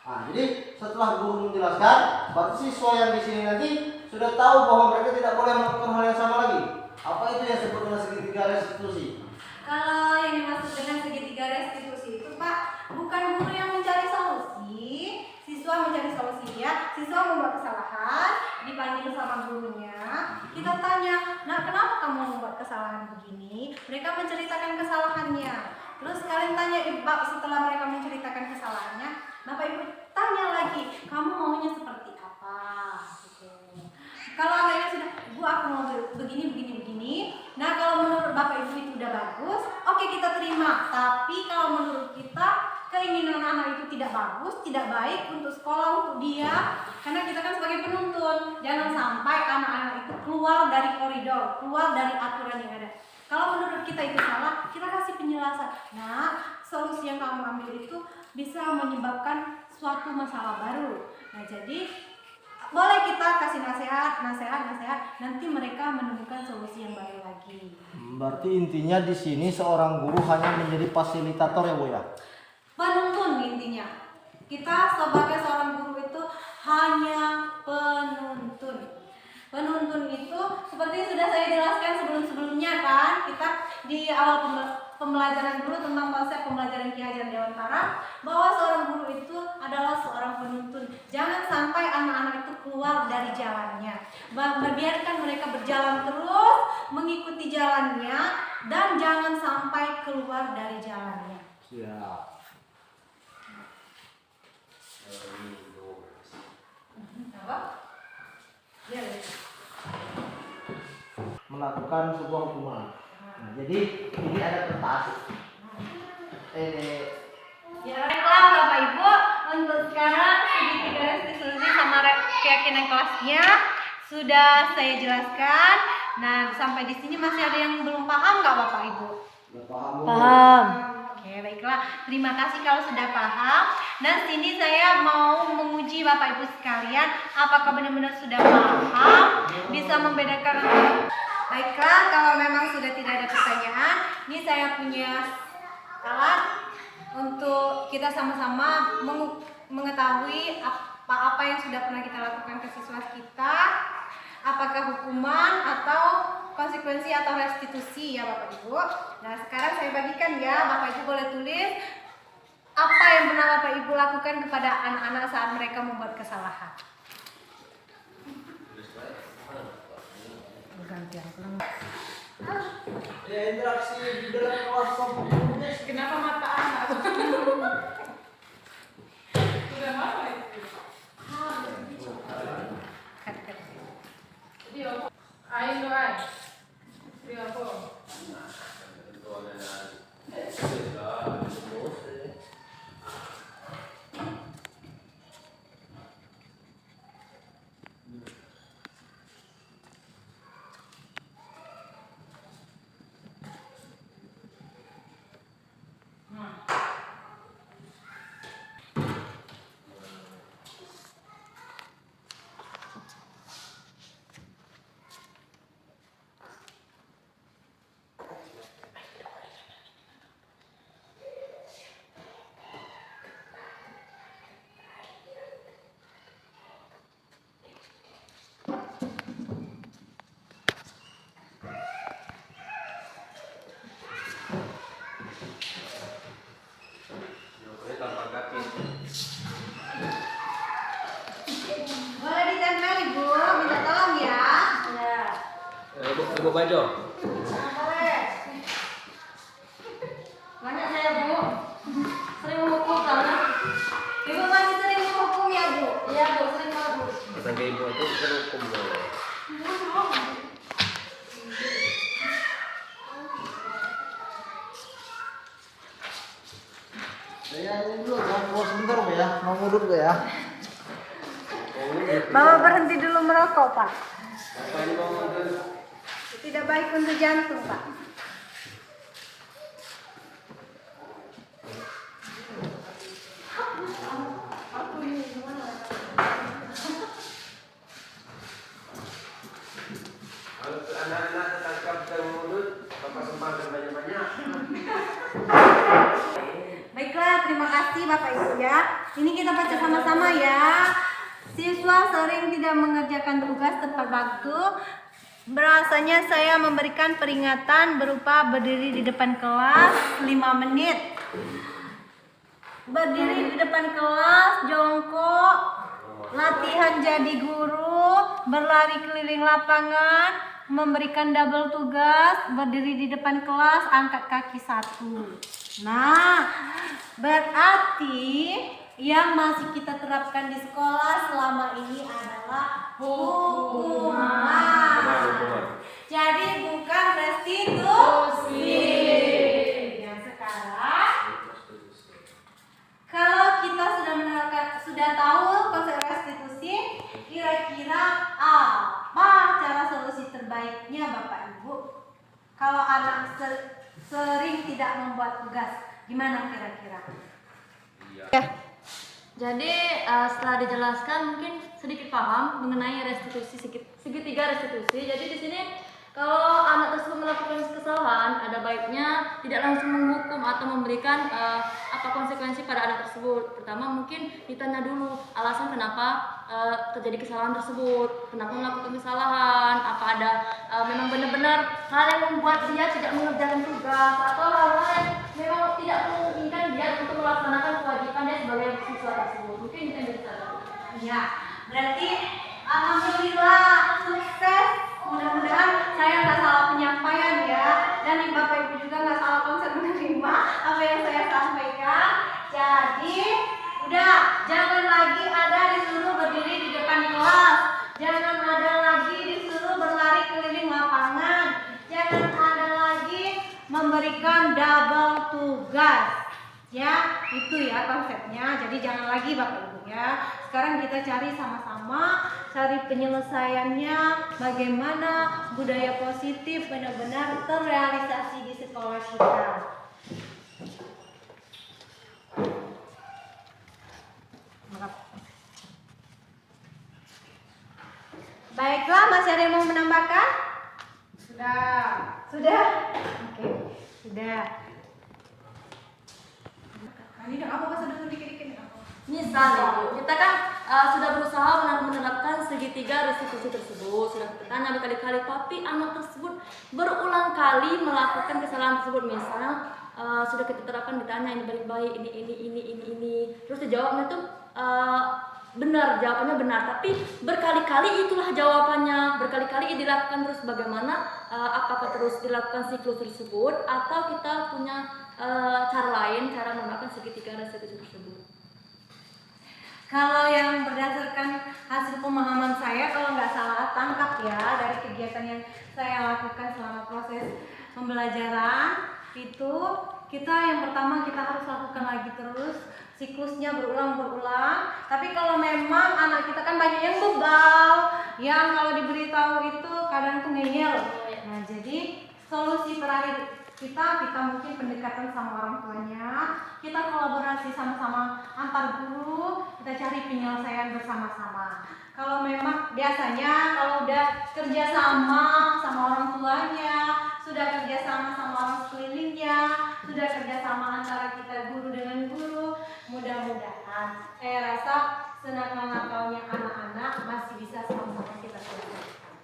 [SPEAKER 2] Nah, jadi setelah guru menjelaskan, berarti siswa yang di sini nanti sudah tahu bahwa mereka tidak boleh melakukan hal yang sama lagi. Apa itu yang disebut dengan segitiga restitusi?
[SPEAKER 4] Kalau yang dimaksud dengan segitiga restitusi itu Pak, bukan guru yang mencari solusi, siswa mencari solusi ya. Siswa membuat kesalahan, dipanggil sama gurunya, kita tanya, nah kenapa kamu membuat kesalahan begini? Mereka menceritakan kesalahannya. Terus kalian tanya Pak, setelah mereka menceritakan kesalahannya, Bapak Ibu tanya lagi, kamu maunya seperti apa? Gitu. Kalau anaknya sudah, Bu aku mau begini. Nah kalau menurut Bapak Ibu itu udah bagus, oke kita terima. Tapi kalau menurut kita keinginan anak itu tidak bagus, tidak baik untuk sekolah, untuk dia, karena kita kan sebagai penuntun, jangan sampai anak-anak itu keluar dari koridor, keluar dari aturan yang ada. Kalau menurut kita itu salah, kita kasih penjelasan. Nah, solusi yang kamu ambil itu bisa menyebabkan suatu masalah baru. Nah, jadi boleh kita kasih nasihat, nanti mereka menemukan solusi yang baru lagi.
[SPEAKER 2] Berarti intinya di sini seorang guru hanya menjadi fasilitator ya, Bu ya?
[SPEAKER 4] Penuntun intinya. Kita sebagai seorang guru itu hanya penuntun. Penuntun itu seperti sudah saya jelaskan sebelum-sebelumnya kan, kita di awal pembelajaran dulu tentang konsep pembelajaran Ki Hajar Dewantara, bahwa seorang guru itu adalah seorang penuntun. Jangan sampai anak-anak itu keluar dari jalannya. Biarkan mereka berjalan terus, mengikuti jalannya, dan jangan sampai keluar dari jalannya.
[SPEAKER 2] Siap.
[SPEAKER 4] Apa? Ya,
[SPEAKER 2] Melakukan sebuah hukuman.
[SPEAKER 4] Nah,
[SPEAKER 2] Nah, jadi ini ada kertas.
[SPEAKER 4] Ya, baiklah Bapak Ibu, untuk sekarang segitiga restitusi sama keyakinan kelasnya sudah saya jelaskan. Nah, sampai di sini masih ada yang belum paham nggak Bapak Ibu?
[SPEAKER 6] Paham.
[SPEAKER 4] Oke, baiklah. Terima kasih kalau sudah paham. Dan sini saya mau menguji Bapak Ibu sekalian, apakah benar-benar sudah paham, bisa membedakan. Baiklah, kalau memang sudah tidak ada pertanyaan, ini saya punya alat untuk kita sama-sama mengetahui apa yang sudah pernah kita lakukan ke siswa kita, apakah hukuman atau konsekuensi atau restitusi ya Bapak Ibu. Nah, sekarang saya bagikan ya, Bapak Ibu boleh tulis apa yang pernah Bapak Ibu lakukan kepada anak-anak saat mereka membuat kesalahan.
[SPEAKER 2] Ya, interaksi di dalam kelas sama gurunya.
[SPEAKER 3] Kenapa mata anak? Sudah mana itu? Dia ain do ai. Dia apa?
[SPEAKER 4] Boleh ditempel Ibu, minta tolong ya.
[SPEAKER 5] Ibu Bajo.
[SPEAKER 4] Boleh.
[SPEAKER 3] Banyak saya Bu. Sering menghukum karena
[SPEAKER 4] Ibu masih sering menghukum ya Bu?
[SPEAKER 3] iya Bu, sering banget Bu.
[SPEAKER 5] Tetangga ibu itu terhukum loh.
[SPEAKER 2] Saya ini dulu, jangan keluar sebentar Pak ya, mau ngudut Pak ya.
[SPEAKER 4] Bapak berhenti dulu merokok Pak.
[SPEAKER 5] Apa ini mau ngudut?
[SPEAKER 4] Tidak baik untuk jantung Pak.
[SPEAKER 5] Kalau anak-anak tertangkap dan ngudut, Bapak sembahkan banyak-banyak.
[SPEAKER 4] Baiklah, terima kasih Bapak Ibu ya. Ini kita baca sama-sama ya. Siswa sering tidak mengerjakan tugas tepat waktu. Berasanya saya memberikan peringatan berupa berdiri di depan kelas 5 menit. Berdiri di depan kelas, jongkok, latihan jadi guru, berlari keliling lapangan, memberikan double tugas, berdiri di depan kelas, angkat kaki 1. Nah, berarti yang masih kita terapkan di sekolah selama ini adalah hukuman. Jadi bukan restitusi. Yang sekarang, kalau kita sudah tahu konsep restitusi, kira-kira apa cara solusi terbaiknya Bapak Ibu? Kalau anak sering tidak membuat tugas, gimana kira-kira?
[SPEAKER 3] Jadi setelah dijelaskan mungkin sedikit paham mengenai restitusi segitiga restitusi. Jadi di sini kalau anak tersebut melakukan kesalahan, ada baiknya tidak langsung menghukum atau memberikan apa konsekuensi pada anak tersebut. Pertama mungkin ditanya dulu alasan kenapa terjadi kesalahan tersebut, kenapa melakukan kesalahan, apa ada memang benar-benar hal yang membuat dia tidak mengerjakan tugas atau hal-hal yang memang tidak memungkinkan dia untuk melaksanakan kewajiban dia sebagai siswa tersebut. Mungkin itu yang bisa.
[SPEAKER 4] Ya, berarti alhamdulillah sukses. Mudah-mudahan saya nggak salah penyampaian ya, dan Bapak Ibu juga nggak salah konsep menerima apa yang saya sampaikan. Jadi udah, jangan lagi ada disuruh berdiri di depan kelas, jangan ada lagi disuruh berlari keliling lapangan, jangan ada lagi memberikan double tugas. Ya, itu ya konsepnya. Jadi jangan lagi Bapak Ibu ya. Sekarang kita cari sama-sama, cari penyelesaiannya, bagaimana budaya positif benar-benar terrealisasi di sekolah kita. Baiklah, masih ada yang mau menambahkan? Sudah? Oke, sudah. Ini dong, apa sudah dikit-dikit?
[SPEAKER 3] Misal Ibu, kita kan sudah berusaha menerapkan segitiga restitusi tersebut, sudah kita tanya berkali-kali, tapi anak tersebut berulang kali melakukan kesalahan tersebut. Misalnya sudah kita terapkan, ditanya ini baik-baik, ini, terus dijawabnya tuh benar, jawabannya benar, tapi berkali-kali itulah jawabannya, berkali-kali dilakukan. Terus bagaimana, apakah terus dilakukan siklus tersebut atau kita punya cara lain, cara menggunakan segitiga restitusi tersebut?
[SPEAKER 4] Kalau yang berdasarkan hasil pemahaman saya, kalau nggak salah tangkap ya dari kegiatan yang saya lakukan selama proses pembelajaran itu, kita yang pertama kita harus lakukan lagi terus, siklusnya berulang-berulang. Tapi kalau memang anak kita kan banyak yang bebal, yang kalau diberitahu itu kadang tuh ngeyel. Nah, jadi solusi terakhir kita mungkin pendekatan sama orang tuanya, kita kolaborasi sama-sama antar guru, kita cari penyelesaian bersama-sama. Kalau memang biasanya kalau udah kerja sama orang tuanya, sudah kerja sama orang sekelilingnya, sudah kerja sama antara kita guru dengan guru, mudah-mudahan saya rasa senakal-nakalnya anak-anak masih bisa sama-sama kita selesaikan.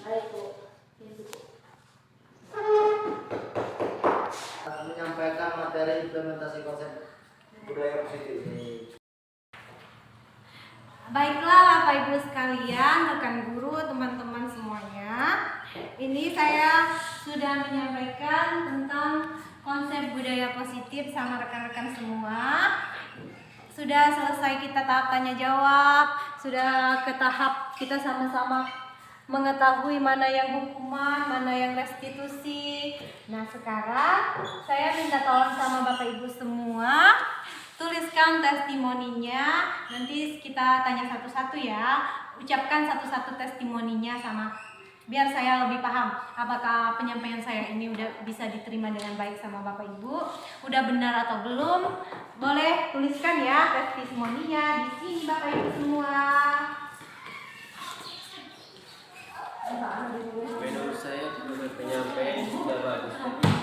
[SPEAKER 3] Baik Bu.
[SPEAKER 2] Menyampaikan materi implementasi konsep budaya positif ini.
[SPEAKER 4] Baiklah Bapak Ibu sekalian, rekan guru, teman-teman semuanya. Ini saya sudah menyampaikan tentang konsep budaya positif sama rekan-rekan semua. Sudah selesai kita tahap tanya jawab, sudah ke tahap kita sama-sama mengetahui mana yang hukuman, mana yang restitusi. Nah, sekarang saya minta tolong sama Bapak Ibu semua, tuliskan testimoninya. Nanti kita tanya satu-satu ya. Ucapkan satu-satu testimoninya sama, biar saya lebih paham apakah penyampaian saya ini udah bisa diterima dengan baik sama Bapak Ibu, udah benar atau belum. Boleh tuliskan ya testimoninya di sini Bapak Ibu semua.
[SPEAKER 5] Menurut saya juga penyampaian sudah bagus.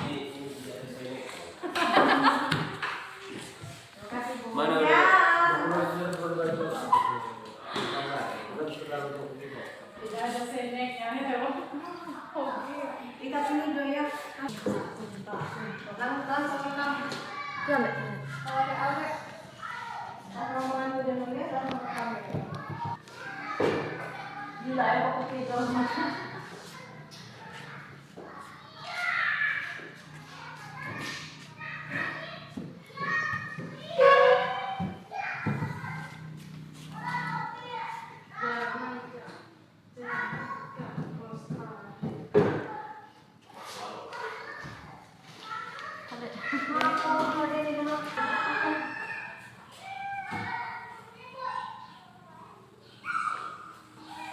[SPEAKER 5] Ini tidak sesuai. Mana
[SPEAKER 4] Ya.
[SPEAKER 1] Tidak ada seneknya.
[SPEAKER 4] Kita sini dulu ya. Langsung kamu.
[SPEAKER 3] Ya, Mbak.
[SPEAKER 4] Awet-awet. Rombongan udah melihat langsung ke kamu.
[SPEAKER 3] Gila ya Pak Putri.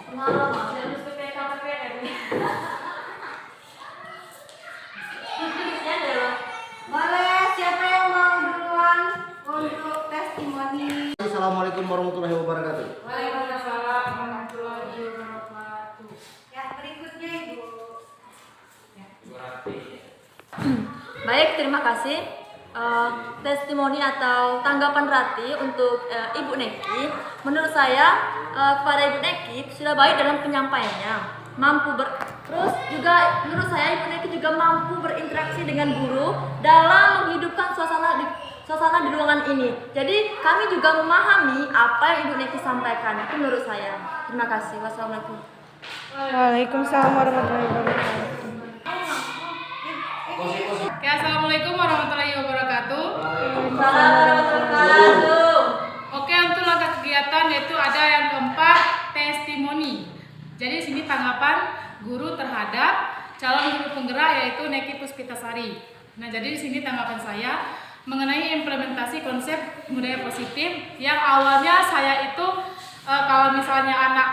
[SPEAKER 3] Pengalaman, saya harus PPK ini. Tulisnya adalah
[SPEAKER 4] Boleh, siapa yang mau duluan untuk testimoni?
[SPEAKER 2] Assalamualaikum warahmatullahi wabarakatuh.
[SPEAKER 4] Waalaikumsalam warahmatullahi wabarakatuh. Ya, berikutnya Ibu.
[SPEAKER 3] baik, terima kasih. Testimoni atau tanggapan Rati untuk Ibu Neki, menurut saya kepada Ibu Neki sudah baik dalam penyampaiannya, terus juga menurut saya Ibu Neki juga mampu berinteraksi dengan guru dalam menghidupkan suasana di ruangan ini. Jadi kami juga memahami apa yang Ibu Neki sampaikan. Itu menurut saya. Terima kasih. Wassalamualaikum.
[SPEAKER 6] Waalaikumsalam warahmatullahi wabarakatuh.
[SPEAKER 7] Oke, assalamualaikum warahmatullahi wabarakatuh.
[SPEAKER 3] Assalamualaikum.
[SPEAKER 7] Oke, untuk langkah kegiatan yaitu ada yang keempat, testimoni. Jadi sini tanggapan guru terhadap calon guru penggerak yaitu Neki Puspitasari. Nah, jadi di sini tanggapan saya mengenai implementasi konsep budaya positif yang awalnya saya itu kalau misalnya anak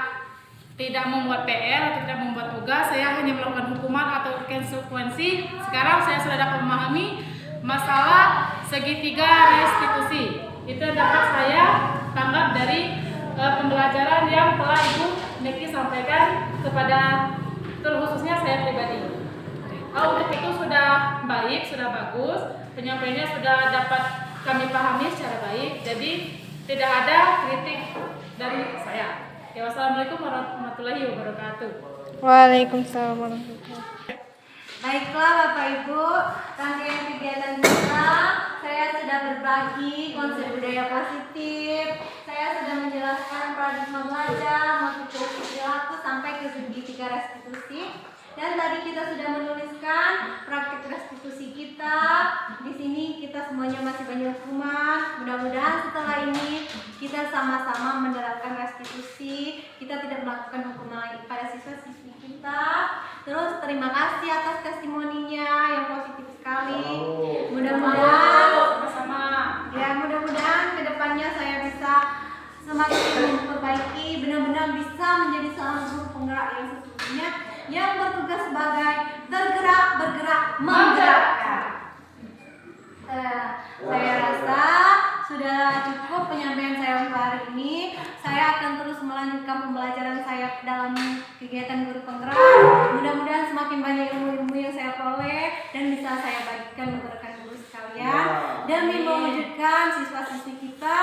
[SPEAKER 7] tidak membuat PR atau tidak membuat tugas, saya hanya melakukan hukuman atau konsekuensi. Sekarang saya sudah dapat memahami masalah segitiga restitusi. Itu yang dapat saya tangkap dari pembelajaran yang telah Ibu Neki sampaikan kepada terkhususnya saya pribadi. Untuk itu sudah baik, sudah bagus, penyampaiannya sudah dapat kami pahami secara baik. Jadi tidak ada kritik dari saya. Ya, wassalamualaikum warahmatullahi wabarakatuh.
[SPEAKER 6] Waalaikumsalam warahmatullahi wabarakatuh.
[SPEAKER 4] Baiklah Bapak Ibu, rangkaian kegiatan kita, saya sudah berbagi konsep budaya positif, saya sudah menjelaskan paradigma belajar, motivasi perilaku sampai ke segitiga restitusi. Dan tadi kita sudah menuliskan praktik restitusi kita. Di sini kita semuanya masih banyak hukuman. Mudah-mudahan setelah ini kita sama-sama menerapkan restitusi. Kita tidak melakukan hukuman lagi pada siswa-siswi kita. Terus terima kasih atas testimoninya yang positif sekali. Mudah-mudahan
[SPEAKER 7] Bersama.
[SPEAKER 4] ya, mudah-mudahan kedepannya saya bisa semakin memperbaiki, benar-benar bisa menjadi seorang guru penggerak yang sesungguhnya, yang bertugas sebagai tergerak, bergerak, menggerakkan. Saya rasa sudah cukup penyampaian saya untuk hari ini. Saya akan terus melanjutkan pembelajaran saya dalam kegiatan guru penggerak. Mudah-mudahan semakin banyak ilmu-ilmu yang saya peroleh dan bisa saya bagikan untuk rekan guru sekalian demi mewujudkan siswa-siswi kita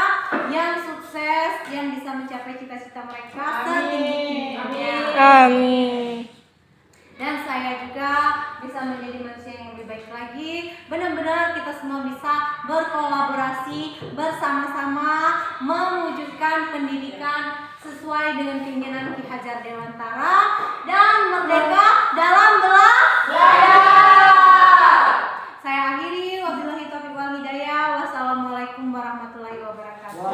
[SPEAKER 4] yang sukses, yang bisa mencapai cita-cita mereka setinggi-tingginya.
[SPEAKER 6] Amin.
[SPEAKER 4] Dan saya juga bisa menjadi manusia yang lebih baik lagi. Benar-benar kita semua bisa berkolaborasi bersama-sama mewujudkan pendidikan sesuai dengan keinginan Ki Hajar Dewantara dan merdeka dalam belajar. Saya akhiri, wabillahi taufiq wal hidayah. Wassalamualaikum warahmatullahi wabarakatuh.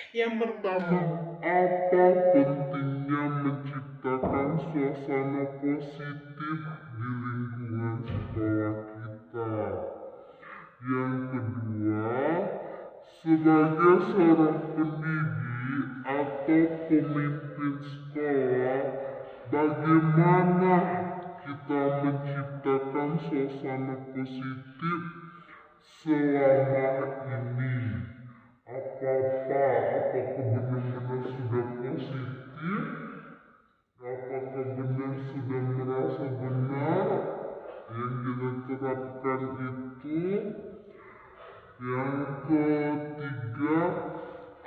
[SPEAKER 8] Yang pertama, apa pentingnya menciptakan suasana positif di lingkungan sekolah kita? Yang kedua, sebagai seorang pendidik atau pemimpin sekolah, bagaimana kita menciptakan suasana positif selama ini? Apakah benar-benar sudah positif? Apakah benar sudah merasa benar yang kita terapkan itu? Yang ketiga,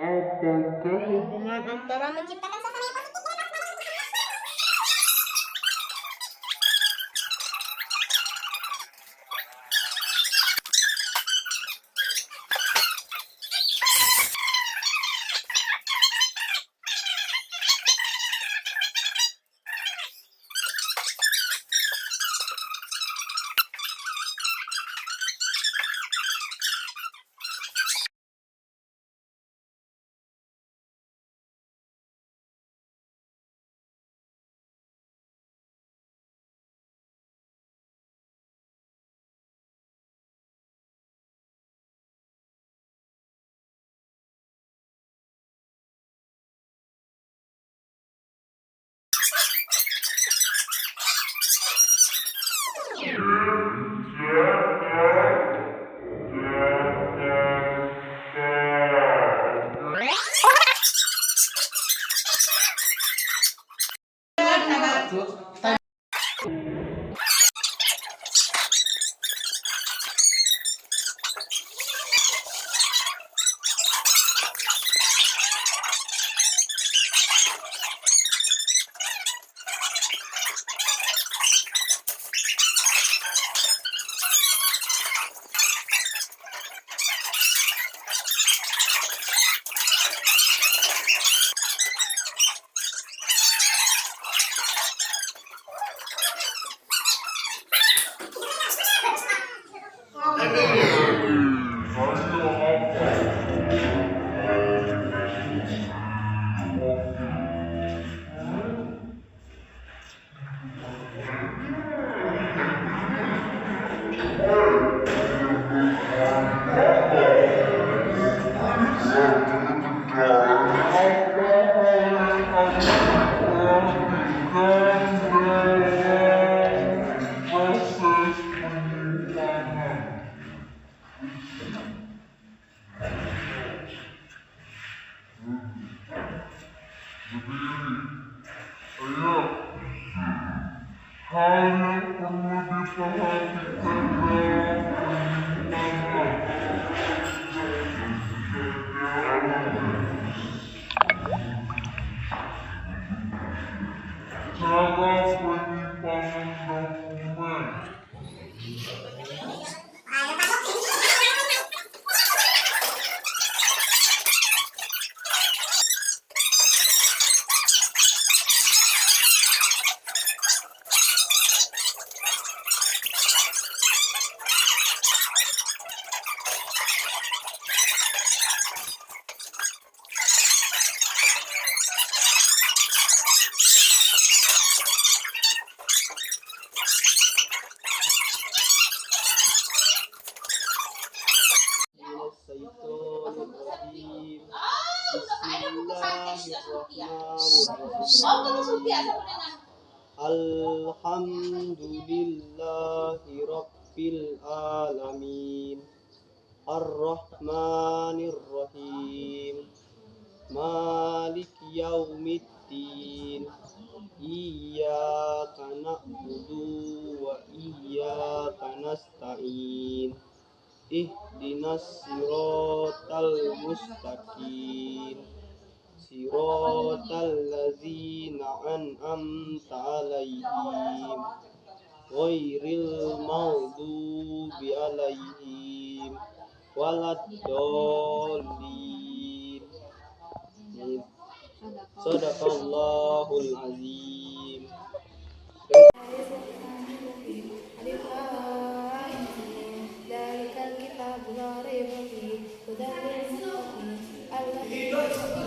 [SPEAKER 8] apakah hubungan antara menciptakan suasana yang positif dengan hal yang perlu diperhatikan dalam penyimpanan? Cara penyimpanan dokumen.
[SPEAKER 2] Alhamdulillahi Rabbil Alamin Ar-Rahmanir Rahim Malik Yaumiddin Iyyaka na'budu wa iyyaka nasta'in Ihdinas siratal mustaqim Siratal ladzina an'amta 'alaihim ghairil maghdubi 'alaihim waladdallin. Sadaqallahul azim.
[SPEAKER 9] Dalikal kitabul la raiba fihi hudan lil muttaqin.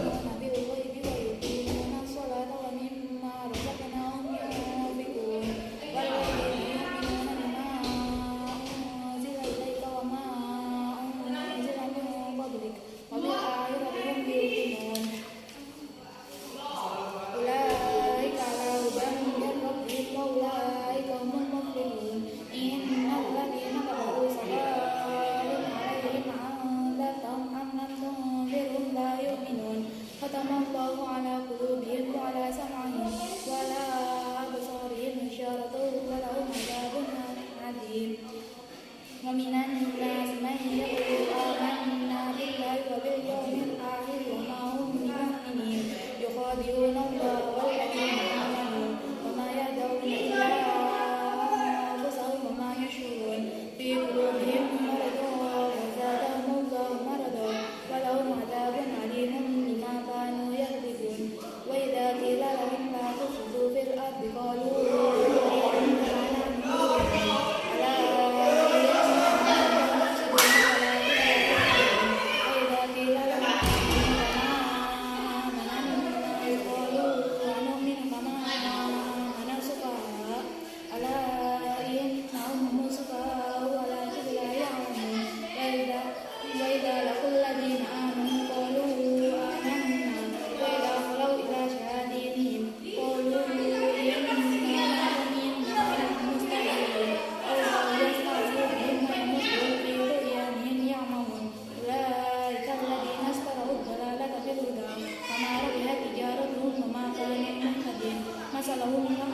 [SPEAKER 1] yang